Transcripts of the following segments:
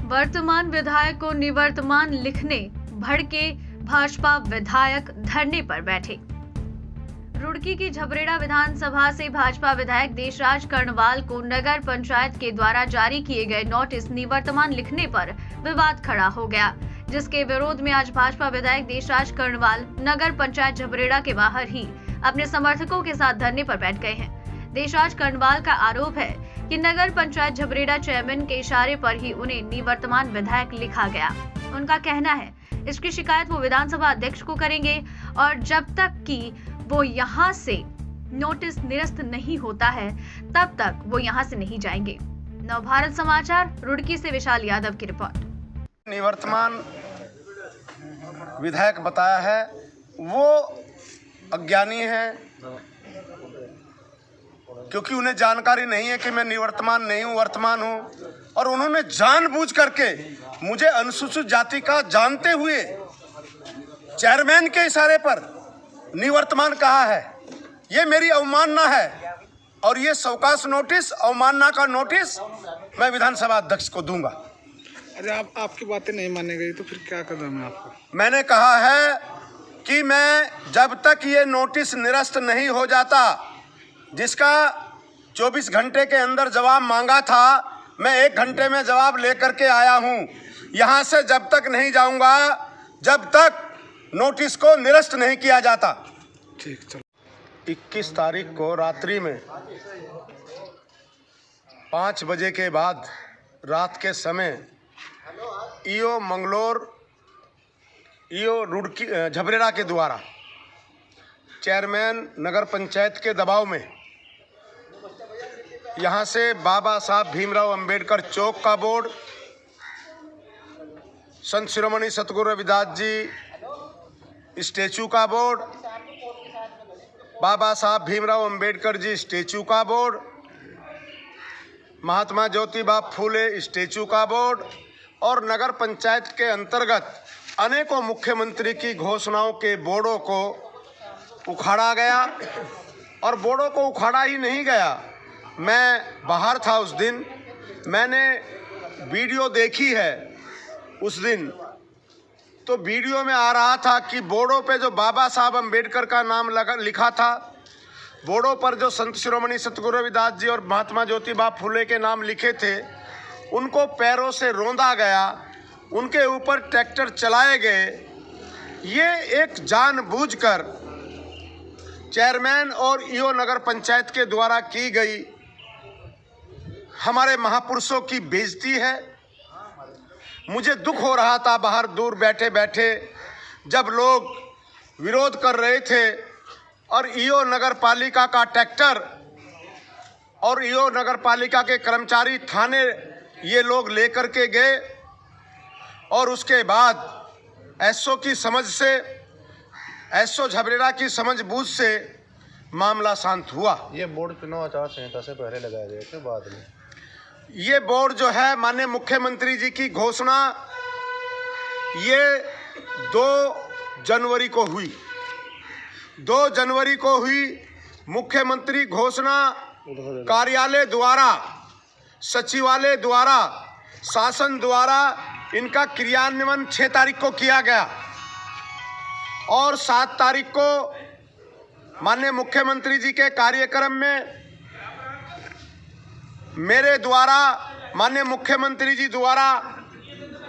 वर्तमान विधायक को निवर्तमान लिखने भड़के भाजपा विधायक धरने पर बैठे। रुड़की की झबरेड़ा विधानसभा से भाजपा विधायक देशराज कर्णवाल को नगर पंचायत के द्वारा जारी किए गए नोटिस निवर्तमान लिखने पर विवाद खड़ा हो गया, जिसके विरोध में आज भाजपा विधायक देशराज कर्णवाल नगर पंचायत झबरेड़ा के बाहर ही अपने समर्थकों के साथ धरने पर बैठ गए हैं। देशराज कर्णवाल का आरोप है कि नगर पंचायत झबरेड़ा चेयरमैन के इशारे पर ही उन्हें निवर्तमान विधायक लिखा गया। उनका कहना है इसकी शिकायत वो विधानसभा अध्यक्ष को करेंगे और जब तक कि वो यहाँ से नोटिस निरस्त नहीं होता है तब तक वो यहाँ से नहीं जाएंगे। नवभारत समाचार रुड़की से विशाल यादव की रिपोर्ट। निवर्तमान विधायक बताया है वो अज्ञानी है, क्योंकि उन्हें जानकारी नहीं है कि मैं निवर्तमान नहीं हूँ, वर्तमान हूँ। और उन्होंने जानबूझ करके मुझे अनुसूचित जाति का जानते हुए चेयरमैन के इशारे पर निवर्तमान कहा है। ये मेरी अवमानना है और ये शौकास नोटिस, अवमानना का नोटिस मैं विधानसभा अध्यक्ष को दूंगा। अरे आपकी बातें नहीं मानी गई तो फिर क्या कदम है आपको? मैंने कहा है कि मैं जब तक ये नोटिस निरस्त नहीं हो जाता, जिसका 24 घंटे के अंदर जवाब मांगा था, मैं 1 घंटे में जवाब लेकर के आया हूँ। यहाँ से जब तक नहीं जाऊँगा जब तक नोटिस को निरस्त नहीं किया जाता। ठीक, चलो। 21 तारीख को रात्रि में 5 बजे के बाद रात के समय ईओ मंगलोर, ईओ रुड़की झबरेड़ा के द्वारा चेयरमैन नगर पंचायत के दबाव में यहाँ से बाबा साहब भीमराव अंबेडकर चौक का बोर्ड, संत शिरोमणि सतगुरु रविदास जी स्टेचू का बोर्ड, बाबा साहब भीमराव अंबेडकर जी स्टेचू का बोर्ड, महात्मा ज्योतिबा फूले स्टेचू का बोर्ड और नगर पंचायत के अंतर्गत अनेकों मुख्यमंत्री की घोषणाओं के बोर्डों को उखाड़ा गया। और बोर्डों को उखाड़ा ही नहीं गया, मैं बाहर था उस दिन, मैंने वीडियो देखी है उस दिन। तो वीडियो में आ रहा था कि बोर्डों पे जो बाबा साहब अंबेडकर का नाम लिखा था, बोर्डों पर जो संत शिरोमणि सतगुरु रविदास जी और महात्मा ज्योतिबा फूले के नाम लिखे थे, उनको पैरों से रौंदा गया, उनके ऊपर ट्रैक्टर चलाए गए। ये एक जानबूझकर चेयरमैन और ईओ नगर पंचायत के द्वारा की गई हमारे महापुरुषों की बेइज्जती है। मुझे दुख हो रहा था बाहर दूर बैठे बैठे, जब लोग विरोध कर रहे थे और ईओ नगर पालिका का ट्रैक्टर और ईओ नगर पालिका के कर्मचारी थाने ये लोग लेकर के गए और उसके बाद एसओ की समझ से, एसओ झबरेड़ा की समझबूझ से मामला शांत हुआ। ये बोर्ड चुनाव आचार संहिता से पहले लगाए गए थे, बाद में ये बोर्ड जो है माननीय मुख्यमंत्री जी की घोषणा ये 2 जनवरी को हुई। 2 जनवरी को हुई मुख्यमंत्री घोषणा कार्यालय द्वारा, सचिवालय द्वारा, शासन द्वारा इनका क्रियान्वयन 6 तारीख को किया गया और 7 तारीख को माननीय मुख्यमंत्री जी के कार्यक्रम में मेरे द्वारा, माननीय मुख्यमंत्री जी द्वारा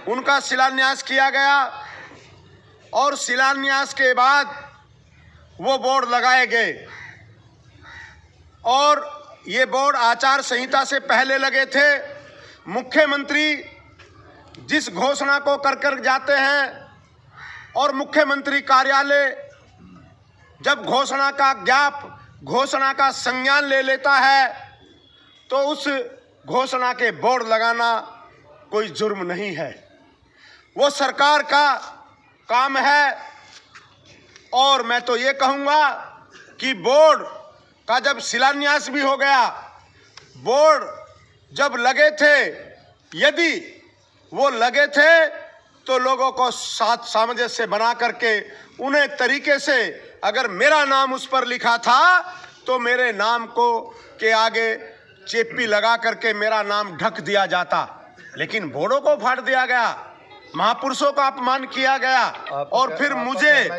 उनका शिलान्यास किया गया और शिलान्यास के बाद वो बोर्ड लगाए गए। और ये बोर्ड आचार संहिता से पहले लगे थे। मुख्यमंत्री जिस घोषणा को कर जाते हैं और मुख्यमंत्री कार्यालय जब घोषणा का घोषणा का संज्ञान ले लेता है तो उस घोषणा के बोर्ड लगाना कोई जुर्म नहीं है, वो सरकार का काम है। और मैं तो ये कहूँगा कि बोर्ड का जब शिलान्यास भी हो गया, बोर्ड जब लगे थे, यदि वो लगे थे तो लोगों को साथ सामंजस्य बना करके उन्हें तरीके से, अगर मेरा नाम उस पर लिखा था तो मेरे नाम को के आगे चेपी लगा करके मेरा नाम ढक दिया जाता। लेकिन बोर्डों को फाड़ दिया गया, महापुरुषों का अपमान किया गया। और फिर मुझे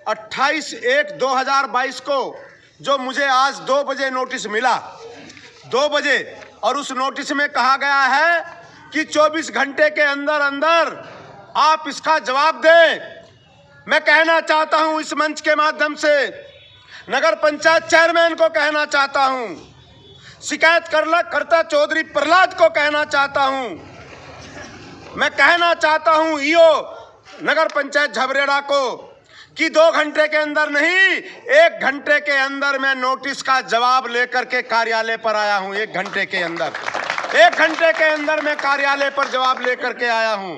28/1/2022 को जो मुझे आज 2 बजे नोटिस मिला, 2 बजे, और उस नोटिस में कहा गया है कि 24 घंटे के अंदर अंदर आप इसका जवाब दें। मैं कहना चाहता हूं इस मंच के माध्यम से, नगर पंचायत चेयरमैन को कहना चाहता हूं, शिकायतकर्ता चौधरी प्रहलाद को कहना चाहता हूं, मैं कहना चाहता हूं ईओ नगर पंचायत झबरेड़ा को कि 2 घंटे के अंदर नहीं, 1 घंटे के अंदर मैं नोटिस का जवाब लेकर के कार्यालय पर आया हूं। 1 घंटे के अंदर, 1 घंटे के अंदर मैं कार्यालय पर जवाब लेकर के आया हूं।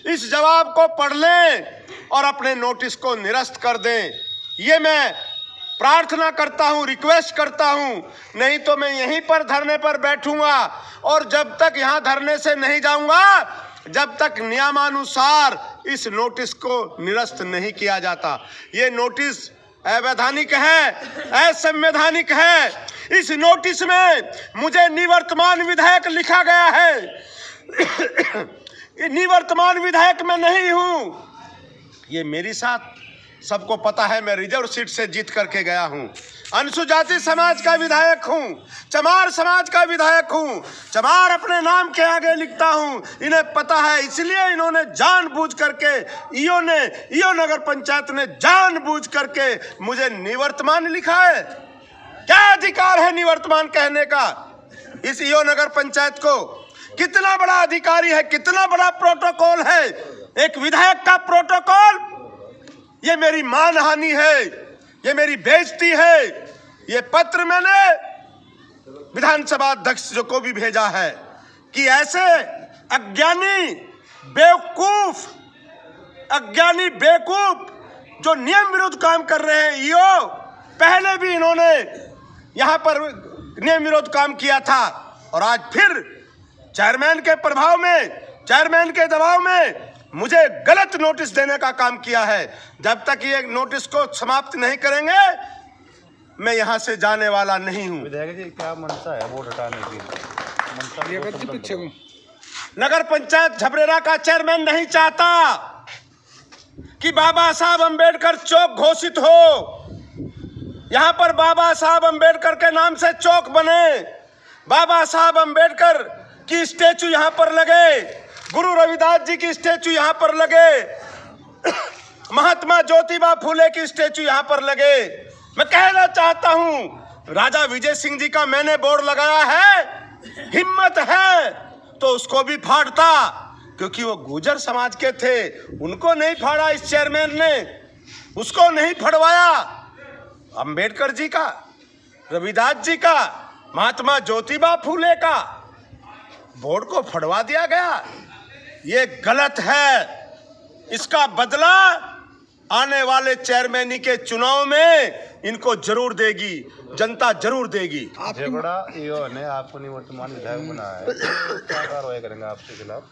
इस जवाब को पढ़ लें और अपने नोटिस को निरस्त कर दें, ये मैं प्रार्थना करता हूं, रिक्वेस्ट करता हूं। नहीं तो मैं यहीं पर धरने पर बैठूंगा, और जब तक यहां धरने से नहीं जाऊंगा, जब तक नियमानुसार इस नोटिस को निरस्त नहीं किया जाता। ये नोटिस अवैधानिक है, असंवैधानिक है। इस नोटिस में मुझे निवर्तमान विधायक लिखा गया है। निवर्तमान विधायक मैं नहीं हूं, ये मेरे साथ सबको पता है। मैं रिजर्व सीट से जीत करके गया हूं, अनुसूचित जाति का विधायक हूं, चमार समाज का विधायक हूं, चमार अपने नाम के आगे लिखता हूं। इन्हें पता है, इसलिए इन्होंने जानबूझ करके, ईओ नगर पंचायत ने जानबूझ करके मुझे निवर्तमान लिखा है। क्या अधिकार है निवर्तमान कहने का इस ईओ नगर पंचायत को? कितना बड़ा अधिकारी है, कितना बड़ा प्रोटोकॉल है, एक विधायक का प्रोटोकॉल। ये मेरी मानहानि है, ये मेरी बेइज्जती है। ये पत्र मैंने विधानसभा अध्यक्ष को भी भेजा है कि ऐसे अज्ञानी बेवकूफ जो नियम विरुद्ध काम कर रहे हैं, ईओ पहले भी इन्होंने यहां पर नियम विरुद्ध काम किया था, और आज फिर चेयरमैन के प्रभाव में, चेयरमैन के दबाव में मुझे गलत नोटिस देने का काम किया है। जब तक ये नोटिस को समाप्त नहीं करेंगे, मैं यहां से जाने वाला नहीं हूं। विधायक जी, क्या मंशा है वोट हटाने की? नगर पंचायत झबरेड़ा का चेयरमैन नहीं चाहता कि बाबा साहब अंबेडकर चौक घोषित हो, यहां पर बाबा साहब अंबेडकर के नाम से चौक बने, बाबा साहब अंबेडकर की स्टैचू यहां पर लगे, गुरु रविदास जी की स्टैचू यहां पर लगे, महात्मा ज्योतिबा फूले की स्टैचू यहां पर लगे। मैं कहना चाहता हूं, राजा विजय सिंह जी का मैंने बोर्ड लगाया है, हिम्मत है तो उसको भी फाड़ता, क्योंकि वो गुर्जर समाज के थे, उनको नहीं फाड़ा इस चेयरमैन ने, उसको नहीं फड़वाया। अंबेडकर जी का, रविदास जी का, महात्मा ज्योतिबा फूले का बोर्ड को फड़वा दिया गया। ये गलत है, इसका बदला आने वाले चेयरमैनी के चुनाव में इनको जरूर देगी, जनता जरूर देगी। झबरेड़ा ईओ ने आपको निवर्तमान विधायक बनाया है, क्या कार्रवाई करेंगे आपके खिलाफ?